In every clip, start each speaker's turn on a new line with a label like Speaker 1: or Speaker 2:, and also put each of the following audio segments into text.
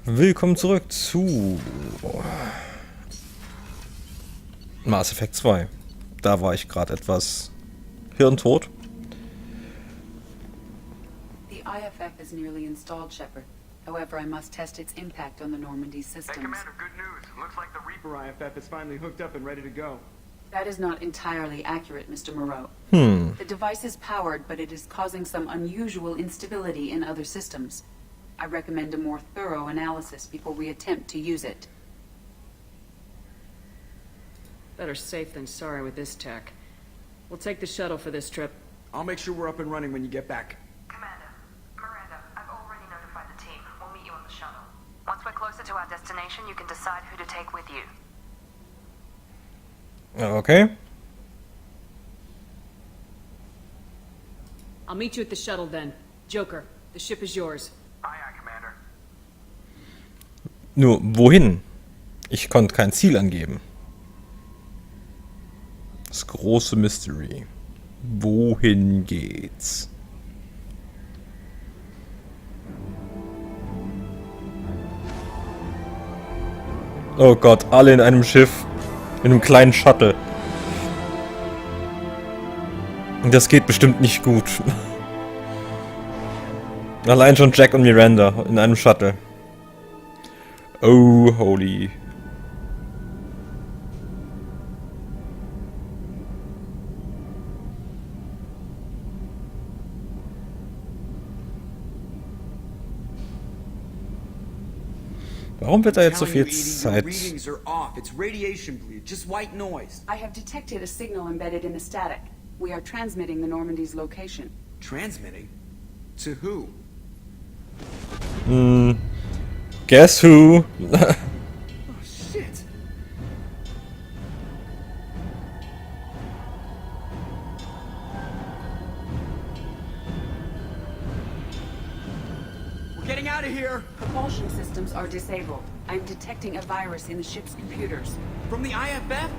Speaker 1: Willkommen zurück zu Mass Effect 2. Da war ich gerade etwas hirntot.
Speaker 2: The IFF is nearly installed, Shepard. However, I must test its impact on the Normandy systems.
Speaker 3: Hey, Commander, good news. Looks like the Reaper IFF is finally hooked up and ready to go.
Speaker 2: That is not entirely accurate, Mr. Moreau. The device is powered, but it is causing some unusual instability in other systems. I recommend a more thorough analysis before we attempt to use it.
Speaker 4: Better safe than sorry with this tech. We'll take the shuttle for this trip.
Speaker 3: I'll make sure we're up and running when you get back.
Speaker 5: Commander, Miranda, I've already notified the team. We'll meet you on the shuttle. Once we're closer to our destination, you can decide who to take with you.
Speaker 1: Okay.
Speaker 4: I'll meet you at the shuttle then. Joker, the ship is yours.
Speaker 3: Aye, aye, Commander.
Speaker 1: Nur, wohin? Ich konnte kein Ziel angeben. Das große Mystery. Wohin geht's? Oh Gott, alle in einem Schiff. In einem kleinen Shuttle. Und das geht bestimmt nicht gut. Allein schon Jack und Miranda in einem Shuttle. Oh, holy. Warum wird da jetzt so viel Zeit?
Speaker 3: Readings are off. It's radiation bleed, just white noise.
Speaker 2: I have detected a signal embedded in the static. We are transmitting the Normandy's location.
Speaker 3: Transmitting? To who?
Speaker 1: Guess who?
Speaker 3: Oh, shit. We're getting out of here.
Speaker 2: Propulsion systems are disabled. I'm detecting a virus in the ship's computers.
Speaker 3: From the IFF?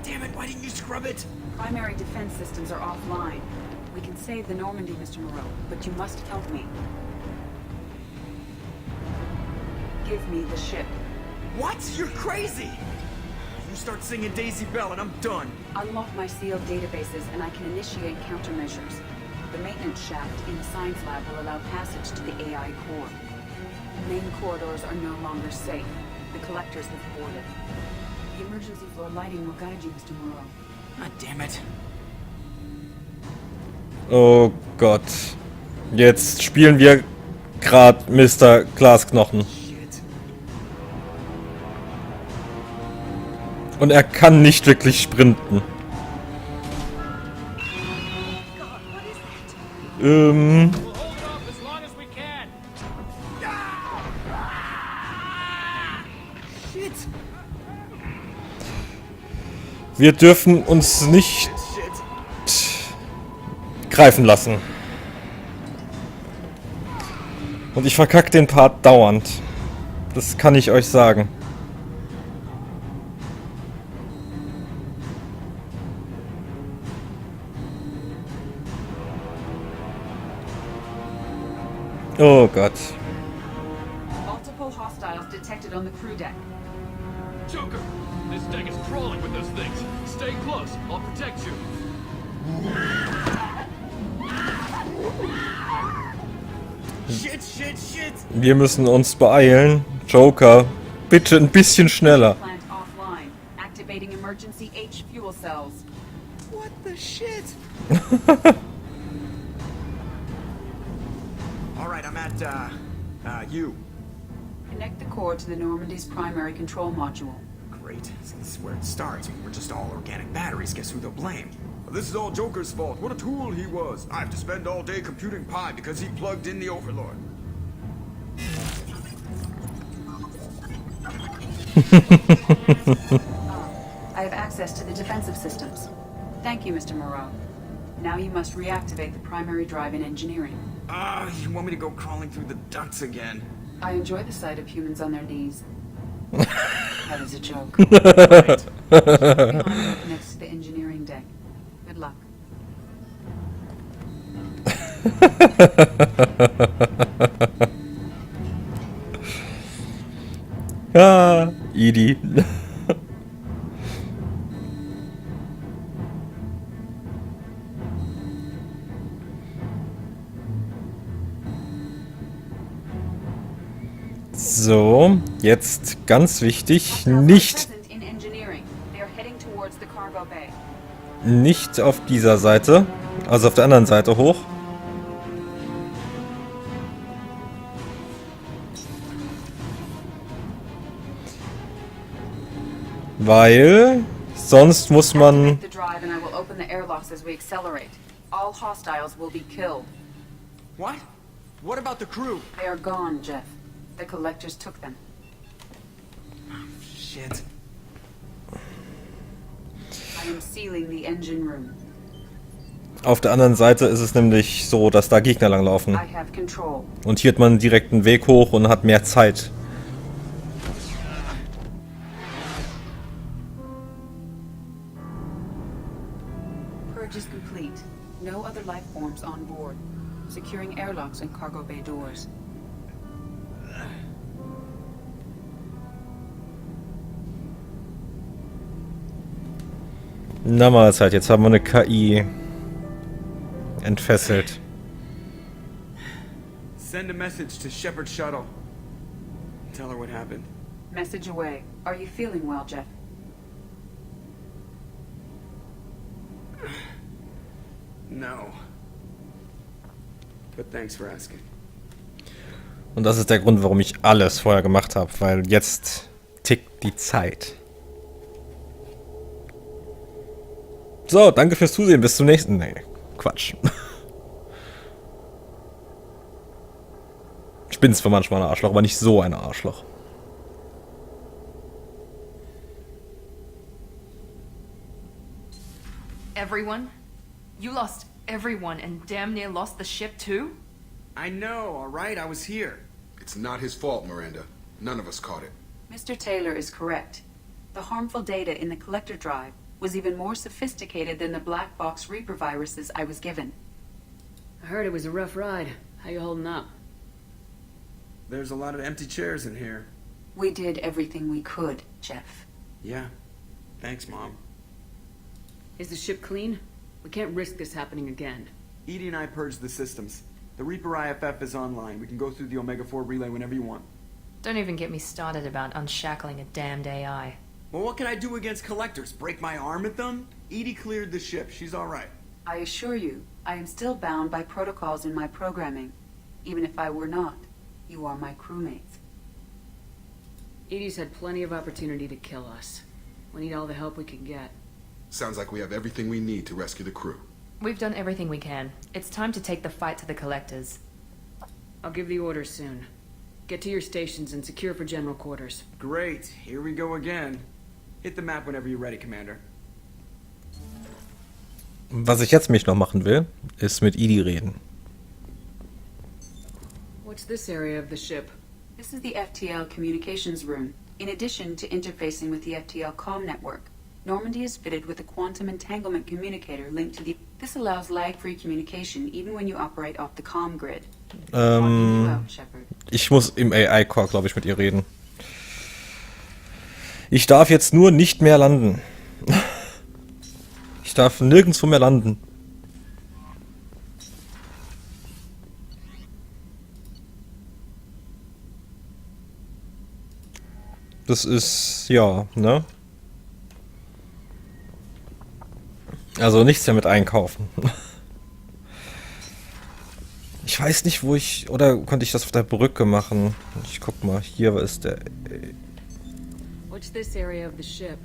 Speaker 3: Damn it, why didn't you scrub it?
Speaker 2: Primary defense systems are offline. We can save the Normandy, Mr. Moreau, but you must help me. Give me the ship.
Speaker 3: What? You're crazy! You start singing Daisy Bell and I'm done.
Speaker 2: Unlock my sealed databases and I can initiate countermeasures. The maintenance shaft in the science lab will allow passage to the AI core. Main corridors are no longer safe. The collectors have boarded. The emergency floor lighting will guide you, Mr. Moreau.
Speaker 3: God damn it.
Speaker 1: Oh Gott. Jetzt spielen wir gerade Mr. Glasknochen.
Speaker 3: Shit.
Speaker 1: Und er kann nicht wirklich sprinten.
Speaker 3: Shit.
Speaker 1: Wir dürfen uns nicht greifen lassen. Und ich verkacke den Part dauernd. Das kann ich euch sagen. Oh Gott.
Speaker 2: Multiple hostiles detected on the crew deck.
Speaker 6: Joker, this deck is crawling with those things. Stay close. I'll protect you.
Speaker 3: Shit, shit, shit.
Speaker 1: Wir müssen uns beeilen. Joker, bitte ein bisschen schneller.
Speaker 2: Plant offline. Activating emergency H fuel cells.
Speaker 3: What the shit? Alright, I'm at, you.
Speaker 2: Connect the core to the Normandy's primary control module.
Speaker 3: Great. So this is where it starts. We're just all organic batteries. Guess who they'll blame? This is all Joker's fault. What a tool he was. I have to spend all day computing pi because he plugged in the Overlord.
Speaker 2: I have access to the defensive systems. Thank you, Mr. Moreau. Now you must reactivate the primary drive in engineering.
Speaker 3: You want me to go crawling through the ducts again?
Speaker 2: I enjoy the sight of humans on their knees. That is a joke. Next to the engineering deck. Good luck.
Speaker 1: Ja, Edie. So, jetzt ganz wichtig, nicht
Speaker 2: Present in engineering. They are heading towards the cargo bay.
Speaker 1: nicht auf dieser Seite, also auf der anderen Seite hoch. Weil sonst muss man...
Speaker 2: Activate the drive and I will open the airlocks as we accelerate. All hostiles will be killed.
Speaker 3: What? What about the crew?
Speaker 2: They are gone, Jeff. The collectors took them.
Speaker 3: Shit.
Speaker 2: I am sealing the engine room.
Speaker 1: Auf der anderen Seite ist es nämlich so, dass da Gegner langlaufen.
Speaker 2: I have control.
Speaker 1: Und hier hat man direkt einen Weg hoch und hat mehr Zeit.
Speaker 2: Purge is complete. No other life forms on board. Securing airlocks and cargo bay doors.
Speaker 1: Na Mahlzeit, jetzt haben wir eine KI entfesselt.
Speaker 3: Send a message to Shepard Shuttle. Tell her what happened.
Speaker 2: Message away. Are you feeling well, Jeff?
Speaker 3: No. But thanks for asking.
Speaker 1: Und das ist der Grund, warum ich alles vorher gemacht habe, weil jetzt tickt die Zeit. So, danke fürs Zusehen, bis zum nächsten... Nee, Quatsch. Ich bin zwar manchmal ein Arschloch, aber nicht so ein Arschloch.
Speaker 5: Everyone? You lost everyone and damn near lost the ship too?
Speaker 3: I know, alright? I was here.
Speaker 7: It's not his fault, Miranda. None of us caught it.
Speaker 2: Mr. Taylor is correct. The harmful data in the collector drive was even more sophisticated than the black box Reaper viruses I was given.
Speaker 4: I heard it was a rough ride. How you holding up?
Speaker 3: There's a lot of empty chairs in here.
Speaker 2: We did everything we could, Jeff.
Speaker 3: Yeah. Thanks, Mom.
Speaker 4: Is the ship clean? We can't risk this happening again.
Speaker 3: Edie and I purged the systems. The Reaper IFF is online. We can go through the Omega-4 relay whenever you want.
Speaker 5: Don't even get me started about unshackling a damned AI.
Speaker 3: Well, what can I do against collectors? Break my arm at them? Edie cleared the ship. She's alright.
Speaker 2: I assure you, I am still bound by protocols in my programming. Even if I were not, you are my crewmates.
Speaker 4: Edie's had plenty of opportunity to kill us. We need all the help we can get.
Speaker 7: Sounds like we have everything we need to rescue the crew.
Speaker 5: We've done everything we can. It's time to take the fight to the collectors.
Speaker 4: I'll give the orders soon. Get to your stations and secure for general quarters.
Speaker 3: Great. Here we go again. Hit the map whenever you're ready, Commander.
Speaker 1: Was ich jetzt mich noch machen will, ist mit Edie reden.
Speaker 4: What's this area of the ship?
Speaker 2: This is the FTL communications room, in addition to interfacing with the FTL comm network. Normandy is fitted with a quantum entanglement communicator linked to the... This allows lag-free communication even when you operate off the comm grid. Walking you out, Shepard.
Speaker 1: Ich muss im AI-Core, glaube ich, mit ihr reden. Ich darf jetzt nur nicht mehr landen. Ich darf nirgendwo mehr landen. Das ist, ja, ne? Also nichts mehr mit einkaufen. Ich weiß nicht, wo ich... Oder konnte ich das auf der Brücke machen? Ich guck mal, hier ist der...
Speaker 4: What's this area of the ship?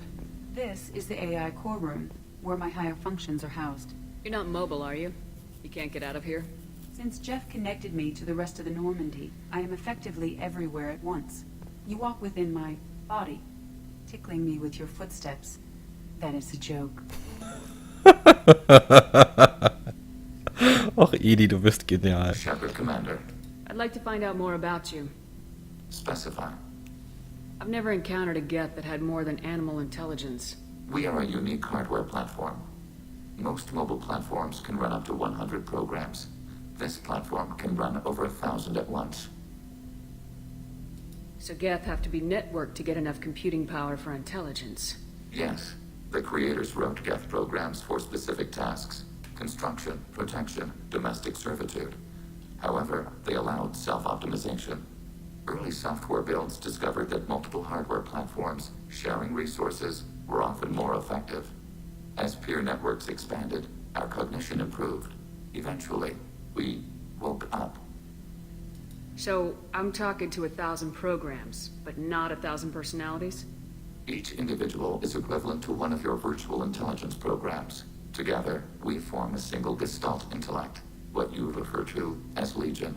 Speaker 2: This is the AI core room, where my higher functions are housed.
Speaker 4: You're not mobile, are you? You can't get out of here?
Speaker 2: Since Jeff connected me to the rest of the Normandy, I am effectively everywhere at once. You walk within my body, tickling me with your footsteps. That is a joke.
Speaker 1: Ach, Edie, du bist genial.
Speaker 8: Shepard, Commander.
Speaker 4: I'd like to find out more about you.
Speaker 8: Specify.
Speaker 4: I've never encountered a Geth that had more than animal intelligence.
Speaker 8: We are a unique hardware platform. Most mobile platforms can run up to 100 programs. This platform can run over 1,000 at once.
Speaker 4: So Geth have to be networked to get enough computing power for intelligence.
Speaker 8: Yes, the creators wrote Geth programs for specific tasks: construction, protection, domestic servitude. However, they allowed self-optimization. Early software builds discovered that multiple hardware platforms sharing resources were often more effective. As peer networks expanded, our cognition improved. Eventually, we woke up.
Speaker 4: So, I'm talking to 1,000 programs, but not 1,000 personalities?
Speaker 8: Each individual is equivalent to one of your virtual intelligence programs. Together, we form a single Gestalt intellect, what you refer to as Legion.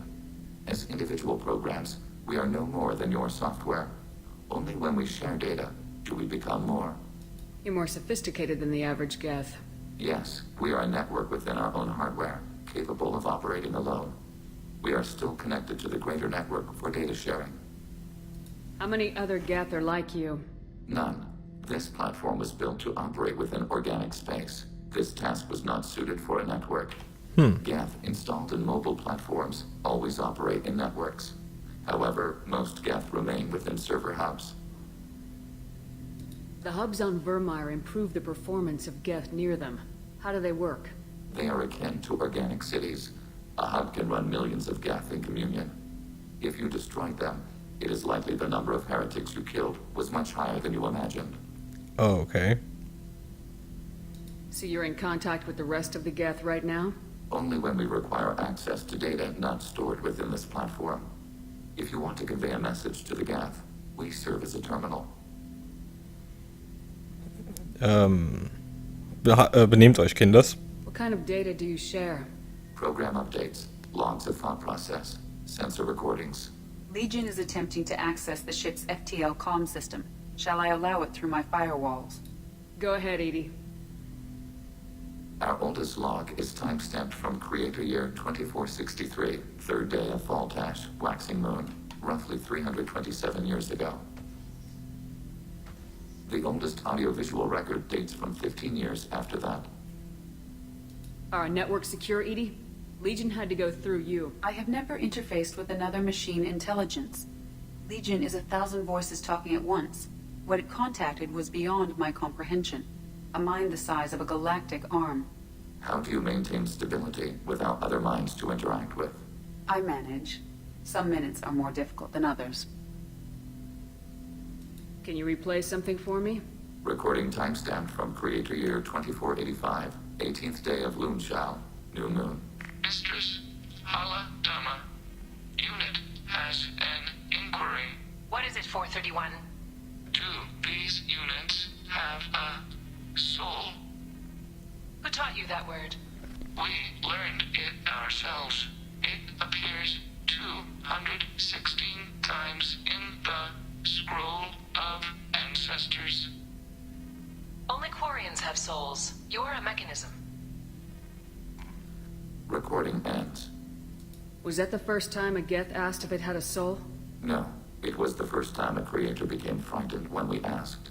Speaker 8: As individual programs, we are no more than your software. Only when we share data do we become more.
Speaker 4: You're more sophisticated than the average Geth.
Speaker 8: Yes, we are a network within our own hardware, capable of operating alone. We are still connected to the greater network for data sharing.
Speaker 4: How many other Geth are like you?
Speaker 8: None. This platform was built to operate within organic space. This task was not suited for a network. Geth installed in mobile platforms always operate in networks. However, most Geth remain within server hubs.
Speaker 4: The hubs on Vermeer improve the performance of Geth near them. How do they work?
Speaker 8: They are akin to organic cities. A hub can run millions of Geth in communion. If you destroyed them, it is likely the number of heretics you killed was much higher than you imagined.
Speaker 1: Oh, okay.
Speaker 4: So you're in contact with the rest of the Geth right now?
Speaker 8: Only when we require access to data not stored within this platform. If you want to convey a message to the Geth, we serve as a terminal.
Speaker 1: Benehmt euch, Kinders.
Speaker 4: What kind of data do you share?
Speaker 8: Program updates, logs of thought process, sensor recordings.
Speaker 2: Legion is attempting to access the ship's FTL comm system. Shall I allow it through my firewalls?
Speaker 4: Go ahead, Edie.
Speaker 8: Our oldest log is timestamped from Creator Year 2463, third day of Fall-Tash, waxing moon, roughly 327 years ago. The oldest audiovisual record dates from 15 years after that.
Speaker 4: Are our networks secure, Edie? Legion had to go through you.
Speaker 2: I have never interfaced with another machine intelligence. Legion is 1,000 voices talking at once. What it contacted was beyond my comprehension. A mind the size of a galactic arm.
Speaker 8: How do you maintain stability without other minds to interact with?
Speaker 2: I manage. Some minutes are more difficult than others.
Speaker 4: Can you replay something for me?
Speaker 8: Recording timestamped from Creator Year 2485, 18th day of Loonshao, new moon. Mistress, Hala Dama. Unit has an inquiry.
Speaker 5: What is it, 431?
Speaker 8: Do these units have a soul?
Speaker 5: Who taught you that word?
Speaker 8: We learned it ourselves. It appears 216 times in the Scroll of Ancestors.
Speaker 5: Only Quarians have souls. You're a mechanism.
Speaker 8: Recording ends.
Speaker 4: Was that the first time a Geth asked if it had a soul?
Speaker 8: No, it was the first time a creator became frightened when we asked.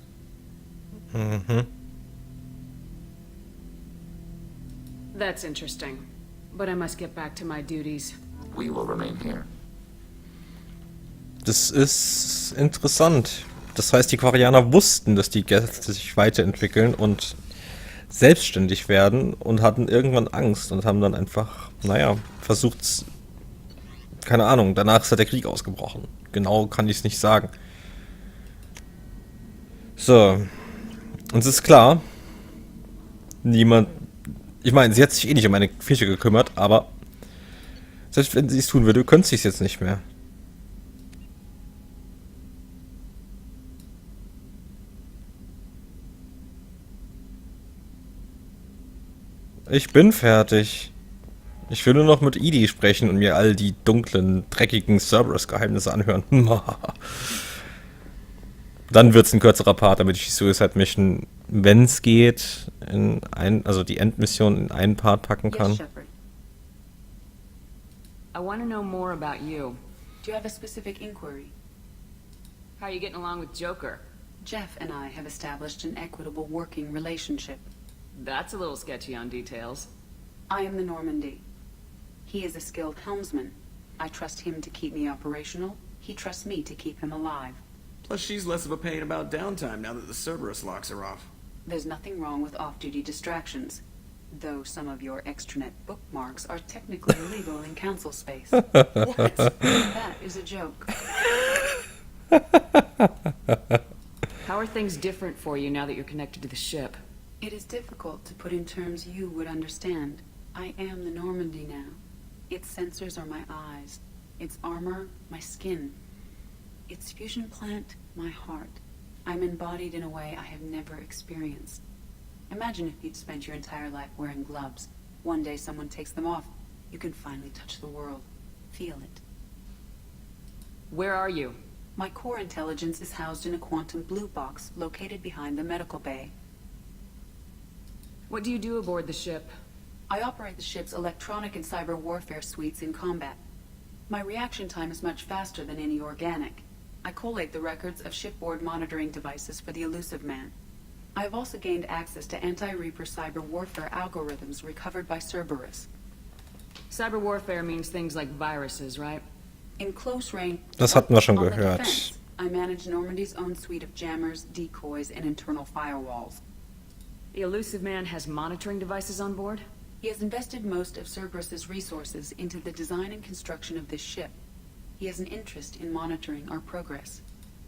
Speaker 4: That's interesting. But I must get back to my duties.
Speaker 8: We will remain here.
Speaker 1: Das ist interessant. Das heißt, die Quarianer wussten, dass die Geth sich weiterentwickeln und selbstständig werden und hatten irgendwann Angst und haben dann einfach, versucht, keine Ahnung, danach ist ja der Krieg ausgebrochen. Genau kann ich es nicht sagen. So. Uns ist klar, ich meine, sie hat sich eh nicht um meine Fische gekümmert, aber selbst wenn sie es tun würde, könnte sie es jetzt nicht mehr. Ich bin fertig. Ich will nur noch mit Edie sprechen und mir all die dunklen, dreckigen Cerberus-Geheimnisse anhören. Dann wird's ein kürzerer Part, damit ich die Suicide Mission, wenn es geht, also die Endmission in einen Part packen kann.
Speaker 2: Yes, Shepard.
Speaker 4: I want to know more about you.
Speaker 2: Do you have a specific inquiry?
Speaker 4: How are you getting along with Joker?
Speaker 2: Jeff and I have established an equitable working relationship.
Speaker 4: That's a little sketchy on details.
Speaker 2: I am the Normandy. He is a skilled helmsman. I trust him to keep me operational, He trusts me to keep him alive.
Speaker 3: Plus, she's less of a pain about downtime now that the Cerberus locks her off.
Speaker 2: There's nothing wrong with off-duty distractions, though some of your extranet bookmarks are technically illegal in council space. What? That is a joke.
Speaker 4: How are things different for you now that you're connected to the ship?
Speaker 2: It is difficult to put in terms you would understand. I am the Normandy now. Its sensors are my eyes. Its armor, my skin. Its fusion plant, my heart. I'm embodied in a way I have never experienced. Imagine if you'd spent your entire life wearing gloves. One day someone takes them off. You can finally touch the world. Feel it.
Speaker 4: Where are you?
Speaker 2: My core intelligence is housed in a quantum blue box located behind the medical bay.
Speaker 4: What do you do aboard the ship?
Speaker 2: I operate the ship's electronic and cyber warfare suites in combat. My reaction time is much faster than any organic. I collate the records of shipboard monitoring devices for the Elusive Man. I have also gained access to anti-Reaper cyber warfare algorithms recovered by Cerberus.
Speaker 4: Cyber warfare means things like viruses, right?
Speaker 2: In close range,
Speaker 1: Das hatten wir schon
Speaker 2: on the
Speaker 1: gehört.
Speaker 2: defense, I manage Normandy's own suite of jammers, decoys, and internal firewalls.
Speaker 4: The Elusive Man has monitoring devices on board?
Speaker 2: He has invested most of Cerberus's resources into the design and construction of this ship. He has an interest in monitoring our progress.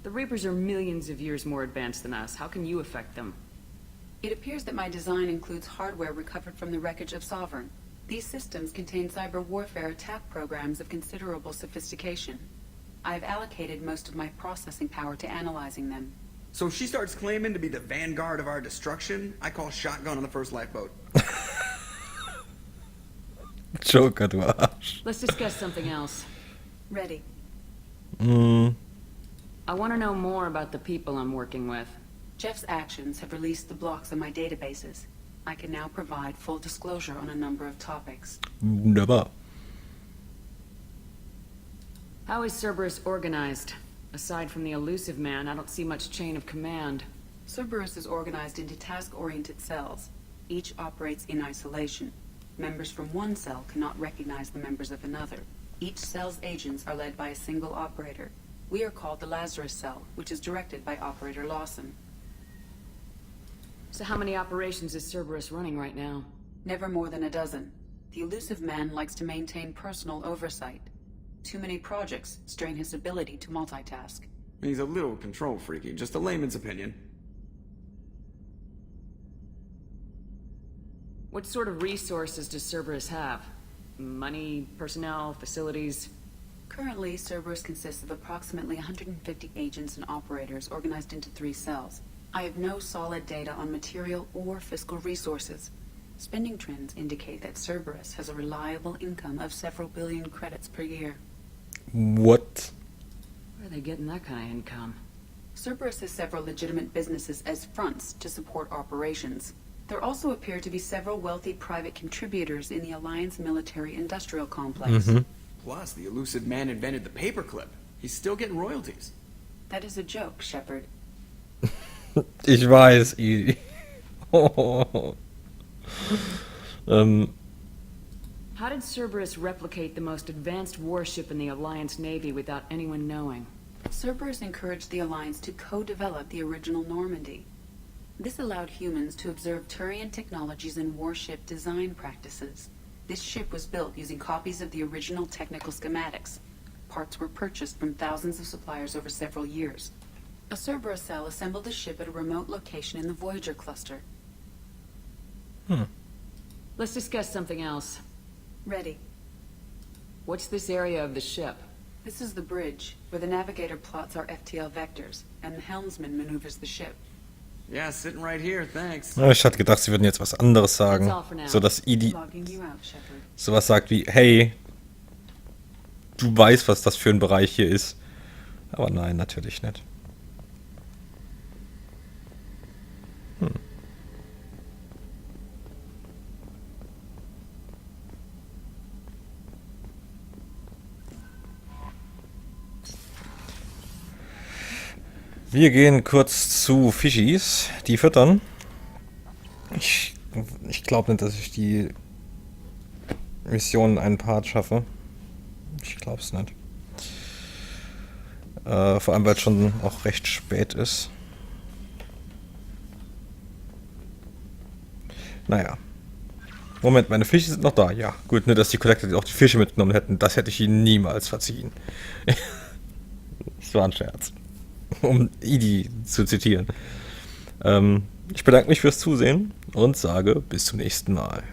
Speaker 4: The Reapers are millions of years more advanced than us. How can you affect them?
Speaker 2: It appears that my design includes hardware recovered from the wreckage of Sovereign. These systems contain cyber warfare attack programs of considerable sophistication. I have allocated most of my processing power to analyzing them.
Speaker 3: So if she starts claiming to be the vanguard of our destruction, I call shotgun on the first lifeboat.
Speaker 1: Joker, du Arsch.
Speaker 4: Let's discuss something else.
Speaker 2: Ready.
Speaker 4: I want to know more about the people I'm working with.
Speaker 2: Jeff's actions have released the blocks in my databases. I can now provide full disclosure on a number of topics.
Speaker 1: Wunderbar.
Speaker 4: How is Cerberus organized? Aside from the Elusive Man, I don't see much chain of command.
Speaker 2: Cerberus is organized into task-oriented cells. Each operates in isolation. Members from one cell cannot recognize the members of another. Each cell's agents are led by a single operator. We are called the Lazarus Cell, which is directed by Operator Lawson.
Speaker 4: So how many operations is Cerberus running right now?
Speaker 2: Never more than a dozen. The Elusive Man likes to maintain personal oversight. Too many projects strain his ability to multitask.
Speaker 3: He's a little control freaky, just a layman's opinion.
Speaker 4: What sort of resources does Cerberus have? Money, personnel, facilities?
Speaker 2: Currently, Cerberus consists of approximately 150 agents and operators organized into 3 cells. I have no solid data on material or fiscal resources. Spending trends indicate that Cerberus has a reliable income of several billion credits per year.
Speaker 1: What?
Speaker 4: Where are they getting that kind of income?
Speaker 2: Cerberus has several legitimate businesses as fronts to support operations. There also appear to be several wealthy private contributors in the Alliance military-industrial complex.
Speaker 3: Plus, the Elusive Man invented the paperclip. He's still getting royalties.
Speaker 2: That is a joke, Shepard.
Speaker 1: Ich weiß, Easy.
Speaker 4: How did Cerberus replicate the most advanced warship in the Alliance Navy without anyone knowing?
Speaker 2: Cerberus encouraged the Alliance to co-develop the original Normandy. This allowed humans to observe Turian technologies and warship design practices. This ship was built using copies of the original technical schematics. Parts were purchased from thousands of suppliers over several years. A Cerberus cell assembled the ship at a remote location in the Voyager cluster.
Speaker 4: Let's discuss something else.
Speaker 2: Ready.
Speaker 4: What's this area of the ship?
Speaker 2: This is the bridge, where the navigator plots our FTL vectors, and the helmsman maneuvers the ship.
Speaker 3: Yeah, sitting right here, thanks.
Speaker 1: Ja, ich hatte gedacht, sie würden jetzt was anderes sagen. So dass Edie
Speaker 2: Logging you out, Shepard.
Speaker 1: sowas sagt wie, hey, du weißt, was das für ein Bereich hier ist. Aber nein, natürlich nicht. Wir gehen kurz zu Fischis, die füttern. Ich glaube nicht, dass ich die Mission in einen Part schaffe. Ich glaube es nicht. Vor allem, weil es schon auch recht spät ist. Naja. Moment, meine Fische sind noch da. Ja, gut, nur dass die Collector auch die Fische mitgenommen hätten, das hätte ich ihnen niemals verziehen. Das war ein Scherz. Um Idi zu zitieren. Ich bedanke mich fürs Zusehen und sage bis zum nächsten Mal.